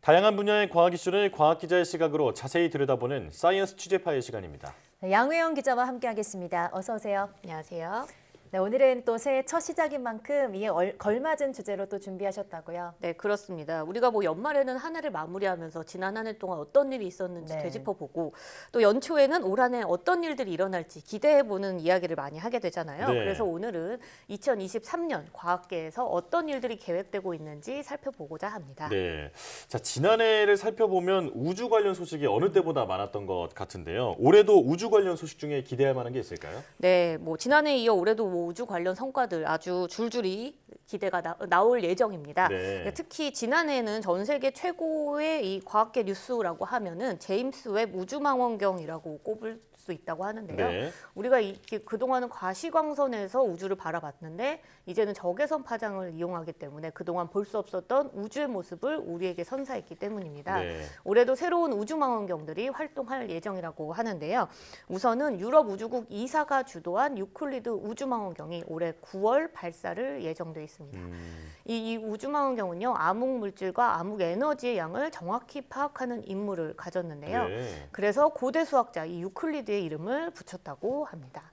다양한 분야의 과학 이슈를 과학 기자의 시각으로 자세히 들여다보는 사이언스 취재파의 시간입니다. 양회영 기자와 함께하겠습니다. 어서 오세요. 안녕하세요. 네, 오늘은 또 새해 첫 시작인 만큼 이에 걸맞은 주제로 또 준비하셨다고요? 네, 그렇습니다. 우리가 연말에는 한 해를 마무리하면서 지난 한 해 동안 어떤 일이 있었는지 네. 되짚어보고 또 연초에는 올 한 해 어떤 일들이 일어날지 기대해보는 이야기를 많이 하게 되잖아요. 네. 그래서 오늘은 2023년 과학계에서 어떤 일들이 계획되고 있는지 살펴보고자 합니다. 네, 자 지난해를 살펴보면 우주 관련 소식이 어느 때보다 많았던 것 같은데요. 올해도 우주 관련 소식 중에 기대할 만한 게 있을까요? 네, 지난해에 이어 올해도 우주 관련 성과들 아주 줄줄이 기대가 나올 예정입니다. 네. 특히 지난해에는 전 세계 최고의 이 과학계 뉴스라고 하면은 제임스 웹 우주망원경이라고 꼽을 수 있다고 하는데요. 네. 우리가 그동안은 과시광선에서 우주를 바라봤는데 이제는 적외선 파장을 이용하기 때문에 그동안 볼 수 없었던 우주의 모습을 우리에게 선사했기 때문입니다. 네. 올해도 새로운 우주망원경들이 활동할 예정이라고 하는데요. 우선은 유럽 우주국 ESA가 주도한 유클리드 우주망원경이 올해 9월 발사를 예정돼 있습니다. 이 우주망원경은요, 암흑 물질과 암흑 에너지의 양을 정확히 파악하는 임무를 가졌는데요. 네. 그래서 고대 수학자 이 유클리드의 이름을 붙였다고 합니다.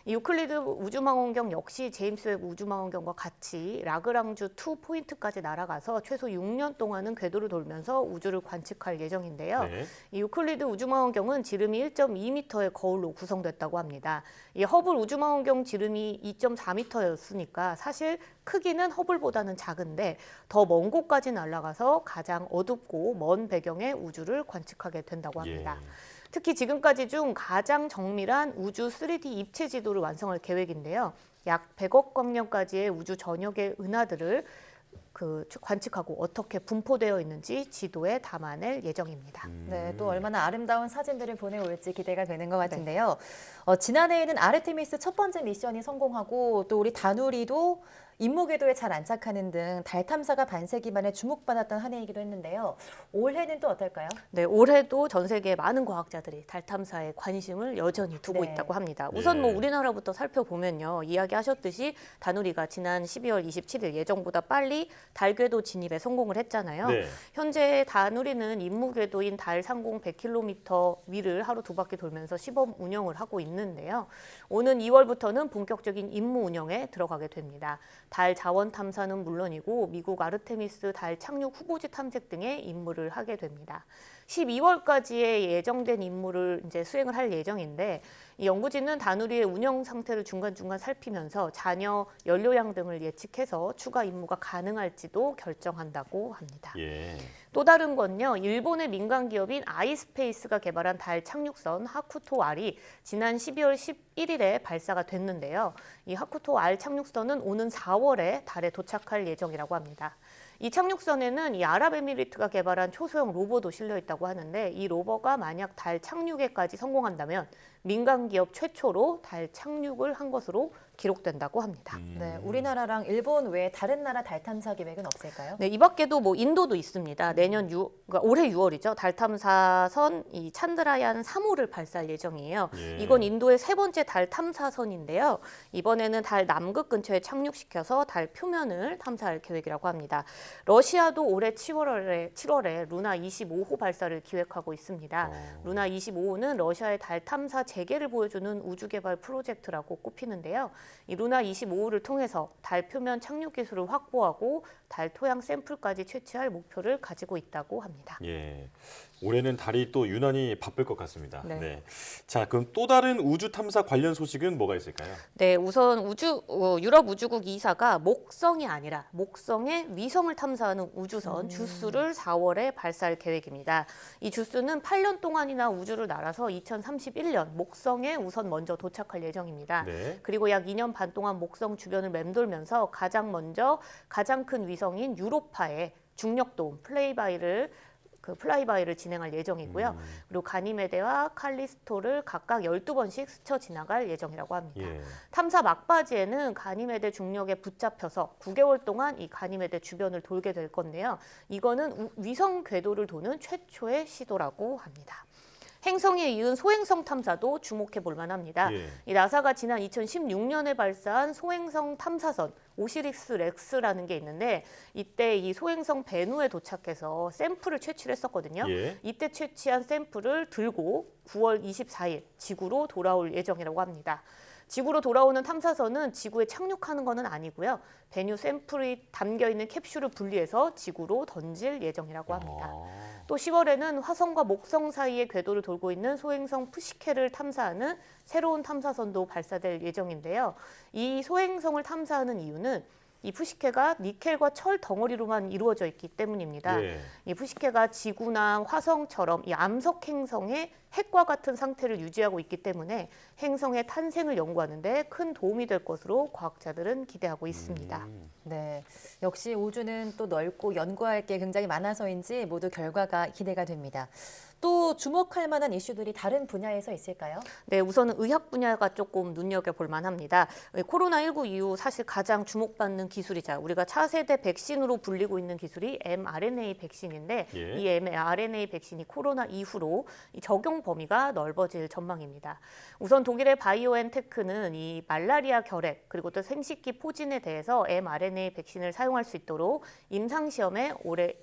이 유클리드 우주망원경 역시 제임스 웹 우주망원경과 같이 라그랑주 2 포인트까지 날아가서 최소 6년 동안은 궤도를 돌면서 우주를 관측할 예정인데요. 네. 이 유클리드 우주망원경은 지름이 1.2m의 거울로 구성됐다고 합니다. 이 허블 우주망원경 지름이 2.4m였으니까 사실 크기는 허블보다는 작은데 더 먼 곳까지 날아가서 가장 어둡고 먼 배경의 우주를 관측하게 된다고 합니다. 예. 특히 지금까지 중 가장 정밀한 우주 3D 입체 지도를 완성할 계획인데요. 약 100억 광년까지의 우주 전역의 은하들을 관측하고 어떻게 분포되어 있는지 지도에 담아낼 예정입니다. 네, 또 얼마나 아름다운 사진들을 보내올지 기대가 되는 것 같은데요. 지난해에는 아르테미스 첫 번째 미션이 성공하고 또 우리 다누리도 임무 궤도에 잘 안착하는 등 달 탐사가 반세기 만에 주목받았던 한 해이기도 했는데요. 올해는 또 어떨까요? 네, 올해도 전 세계 많은 과학자들이 달 탐사에 관심을 여전히 두고 네. 있다고 합니다. 우선 네. 우리나라부터 살펴보면요. 이야기하셨듯이 다누리가 지난 12월 27일 예정보다 빨리 달 궤도 진입에 성공을 했잖아요. 네. 현재 다누리는 임무 궤도인 달 상공 100km 위를 하루 2바퀴 돌면서 시범 운영을 하고 있는데요. 오는 2월부터는 본격적인 임무 운영에 들어가게 됩니다. 달 자원 탐사는 물론이고 미국 아르테미스 달 착륙 후보지 탐색 등의 임무를 하게 됩니다. 12월까지의 예정된 임무를 이제 수행을 할 예정인데 이 연구진은 다누리의 운영 상태를 중간중간 살피면서 잔여 연료량 등을 예측해서 추가 임무가 가능할지도 결정한다고 합니다. 예. 또 다른 건요, 일본의 민간 기업인 아이스페이스가 개발한 달 착륙선 하쿠토 R이 지난 12월 11일에 발사가 됐는데요. 이 하쿠토 R 착륙선은 오는 4월에 달에 도착할 예정이라고 합니다. 이 착륙선에는 이 아랍에미리트가 개발한 초소형 로버도 실려 있다고 하는데 이 로버가 만약 달 착륙에까지 성공한다면 민간 기업 최초로 달 착륙을 한 것으로 기록된다고 합니다. 네, 우리나라랑 일본 외에 다른 나라 달 탐사 계획은 없을까요? 네, 이 밖에도 인도도 있습니다. 그러니까 올해 6월이죠. 달 탐사선 이 찬드라얀 3호를 발사할 예정이에요. 예. 이건 인도의 세 번째 달 탐사선인데요. 이번에는 달 남극 근처에 착륙시켜서 달 표면을 탐사할 계획이라고 합니다. 러시아도 올해 7월에 루나 25호 발사를 기획하고 있습니다. 루나 25호는 러시아의 달 탐사 재개를 보여주는 우주 개발 프로젝트라고 꼽히는데요. 이 루나 25호를 통해서 달 표면 착륙 기술을 확보하고 달 토양 샘플까지 채취할 목표를 가지고 있다고 합니다. 예. 올해는 달이 또 유난히 바쁠 것 같습니다. 네. 자, 그럼 또 다른 우주 탐사 관련 소식은 뭐가 있을까요? 네, 우선 유럽 우주국 ESA가 목성이 아니라 목성의 위성을 탐사하는 우주선 주스를 4월에 발사할 계획입니다. 이 주스는 8년 동안이나 우주를 날아서 2031년 목성에 우선 먼저 도착할 예정입니다. 네. 그리고 약 2년 반 동안 목성 주변을 맴돌면서 가장 큰 위성인 유로파의 중력도움 플라이바이를 진행할 예정이고요. 그리고 가니메데와 칼리스토를 각각 12번씩 스쳐 지나갈 예정이라고 합니다. 예. 탐사 막바지에는 가니메데 중력에 붙잡혀서 9개월 동안 이 가니메데 주변을 돌게 될 건데요. 이거는 위성 궤도를 도는 최초의 시도라고 합니다. 행성에 이은 소행성 탐사도 주목해 볼 만합니다. 예. 이 나사가 지난 2016년에 발사한 소행성 탐사선 오시리스 렉스라는 게 있는데 이때 이 소행성 베누에 도착해서 샘플을 채취를 했었거든요. 예. 이때 채취한 샘플을 들고 9월 24일 지구로 돌아올 예정이라고 합니다. 지구로 돌아오는 탐사선은 지구에 착륙하는 것은 아니고요. 베뉴 샘플이 담겨있는 캡슐을 분리해서 지구로 던질 예정이라고 합니다. 또 10월에는 화성과 목성 사이의 궤도를 돌고 있는 소행성 푸시케를 탐사하는 새로운 탐사선도 발사될 예정인데요. 이 소행성을 탐사하는 이유는 이 푸시케가 니켈과 철 덩어리로만 이루어져 있기 때문입니다. 예. 이 푸시케가 지구나 화성처럼 이 암석 행성의 핵과 같은 상태를 유지하고 있기 때문에 행성의 탄생을 연구하는 데 큰 도움이 될 것으로 과학자들은 기대하고 있습니다. 네, 역시 우주는 또 넓고 연구할 게 굉장히 많아서인지 모두 결과가 기대가 됩니다. 또 주목할 만한 이슈들이 다른 분야에서 있을까요? 네, 우선은 의학 분야가 조금 눈여겨볼 만합니다. 코로나19 이후 사실 가장 주목받는 기술이자 우리가 차세대 백신으로 불리고 있는 기술이 mRNA 백신인데 예. 이 mRNA 백신이 코로나 이후로 이 적용 범위가 넓어질 전망입니다. 우선 독일의 바이오엔테크는 이 말라리아 결핵 그리고 또 생식기 포진에 대해서 mRNA 백신을 사용할 수 있도록 임상시험에 올해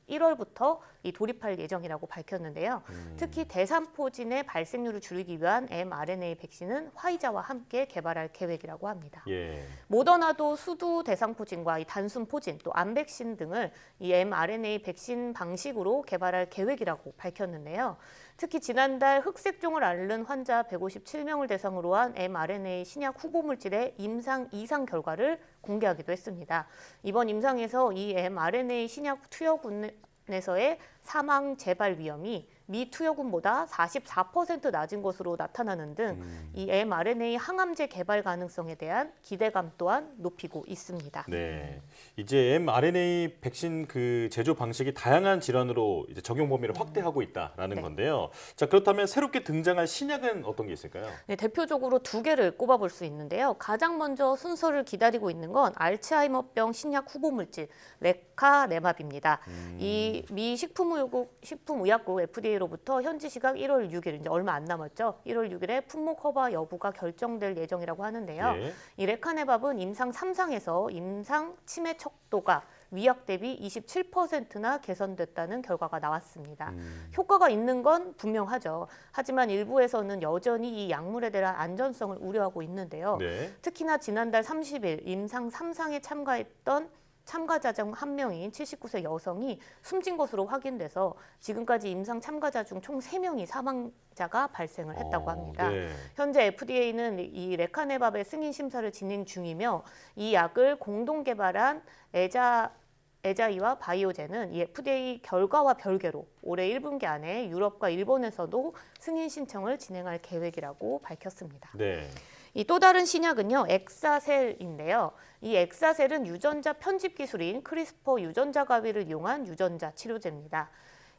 1월부터 이 돌입할 예정이라고 밝혔는데요. 특히 대상포진의 발생률을 줄이기 위한 mRNA 백신은 화이자와 함께 개발할 계획이라고 합니다. 예. 모더나도 수두 대상포진과 이 단순 포진, 또 암백신 등을 이 mRNA 백신 방식으로 개발할 계획이라고 밝혔는데요. 특히 지난달 흑색종을 앓는 환자 157명을 대상으로 한 mRNA 신약 후보 물질의 임상 2상 결과를 공개하기도 했습니다. 이번 임상에서 이 mRNA 신약 투여군에서의 사망 재발 위험이 미 투여군보다 44% 낮은 것으로 나타나는 등 이 mRNA 항암제 개발 가능성에 대한 기대감 또한 높이고 있습니다. 네. 이제 mRNA 백신 그 제조 방식이 다양한 질환으로 이제 적용 범위를 확대하고 있다라는 네. 건데요. 자, 그렇다면 새롭게 등장할 신약은 어떤 게 있을까요? 네, 대표적으로 두 개를 꼽아볼 수 있는데요. 가장 먼저 순서를 기다리고 있는 건 알츠하이머병 신약 후보 물질 레카네맙입니다. 이 미 식품의약국 FDA로부터 현지 시각 1월 6일, 이제 얼마 안 남았죠. 1월 6일에 품목 허가 여부가 결정될 예정이라고 하는데요. 예. 이 레카네밥은 임상 3상에서 임상 치매 척도가 위약 대비 27%나 개선됐다는 결과가 나왔습니다. 효과가 있는 건 분명하죠. 하지만 일부에서는 여전히 이 약물에 대한 안전성을 우려하고 있는데요. 네. 특히나 지난달 30일 임상 3상에 참가했던 참가자 중 한 명인 79세 여성이 숨진 것으로 확인돼서 지금까지 임상 참가자 중 총 3명이 사망자가 발생을 했다고 합니다. 네. 현재 FDA는 이 레카네밥의 승인 심사를 진행 중이며 이 약을 공동 개발한 에자이와 바이오젠은 이 FDA 결과와 별개로 올해 1분기 안에 유럽과 일본에서도 승인 신청을 진행할 계획이라고 밝혔습니다. 네. 이 또 다른 신약은요, 엑사셀인데요. 이 엑사셀은 유전자 편집 기술인 크리스퍼 유전자 가위를 이용한 유전자 치료제입니다.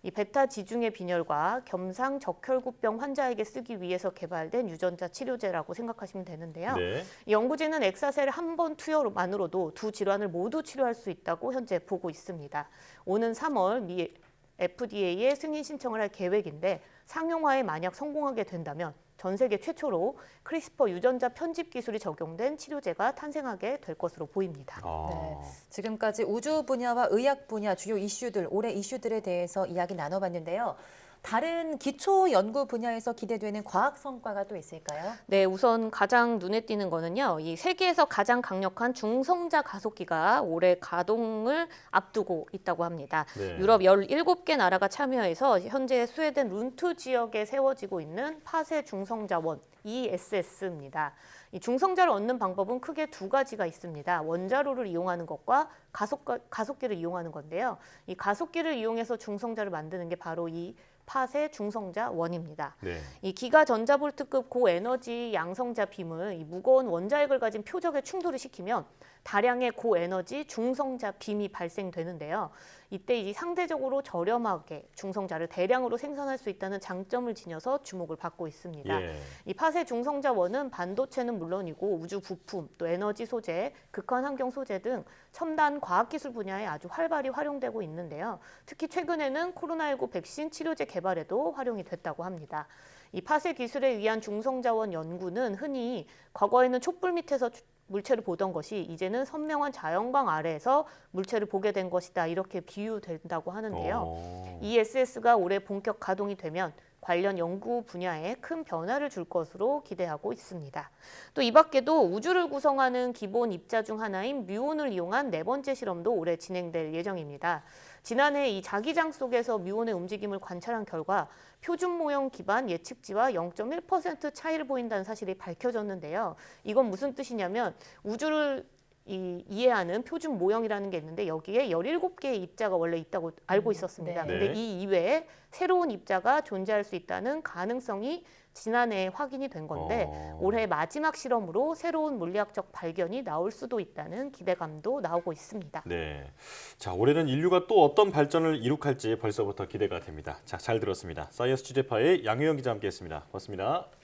이 베타 지중해 빈혈과 겸상 적혈구병 환자에게 쓰기 위해서 개발된 유전자 치료제라고 생각하시면 되는데요. 네. 이 연구진은 엑사셀 한 번 투여만으로도 두 질환을 모두 치료할 수 있다고 현재 보고 있습니다. 오는 3월 미 FDA에 승인 신청을 할 계획인데 상용화에 만약 성공하게 된다면 전 세계 최초로 크리스퍼 유전자 편집 기술이 적용된 치료제가 탄생하게 될 것으로 보입니다. 네, 지금까지 우주 분야와 의학 분야 주요 이슈들, 올해 이슈들에 대해서 이야기 나눠봤는데요. 다른 기초 연구 분야에서 기대되는 과학 성과가 또 있을까요? 네, 우선 가장 눈에 띄는 거는요. 이 세계에서 가장 강력한 중성자 가속기가 올해 가동을 앞두고 있다고 합니다. 네. 유럽 17개 나라가 참여해서 현재 스웨덴 룬트 지역에 세워지고 있는 파세 중성자원 ESS입니다. 이 중성자를 얻는 방법은 크게 두 가지가 있습니다. 원자로를 이용하는 것과 가속기를 이용하는 건데요. 이 가속기를 이용해서 중성자를 만드는 게 바로 이 파세 중성자 원입니다. 네. 이 기가 전자볼트급 고에너지 양성자 빔을 이 무거운 원자핵을 가진 표적에 충돌을 시키면 다량의 고에너지 중성자 빔이 발생되는데요. 이때 이 상대적으로 저렴하게 중성자를 대량으로 생산할 수 있다는 장점을 지녀서 주목을 받고 있습니다. 예. 이 파세 중성자원은 반도체는 물론이고 우주 부품, 또 에너지 소재, 극한 환경 소재 등 첨단 과학기술 분야에 아주 활발히 활용되고 있는데요. 특히 최근에는 코로나19 백신 치료제 개발에도 활용이 됐다고 합니다. 이 파세 기술에 의한 중성자원 연구는 흔히 과거에는 촛불 밑에서 물체를 보던 것이 이제는 선명한 자연광 아래에서 물체를 보게 된 것이다. 이렇게 비유된다고 하는데요. ESS가 올해 본격 가동이 되면 관련 연구 분야에 큰 변화를 줄 것으로 기대하고 있습니다. 또 이 밖에도 우주를 구성하는 기본 입자 중 하나인 뮤온을 이용한 네 번째 실험도 올해 진행될 예정입니다. 지난해 이 자기장 속에서 뮤온의 움직임을 관찰한 결과 표준 모형 기반 예측치와 0.1% 차이를 보인다는 사실이 밝혀졌는데요. 이건 무슨 뜻이냐면 우주를 이해하는 표준 모형이라는 게 있는데 여기에 17개의 입자가 원래 있다고 알고 있었습니다. 네. 근데 이 이외에 새로운 입자가 존재할 수 있다는 가능성이 지난해에 확인이 된 건데 올해 마지막 실험으로 새로운 물리학적 발견이 나올 수도 있다는 기대감도 나오고 있습니다. 네. 자, 올해는 인류가 또 어떤 발전을 이룩할지 벌써부터 기대가 됩니다. 자, 잘 들었습니다. 사이언스 취재파의 양효영 기자 함께했습니다. 고맙습니다.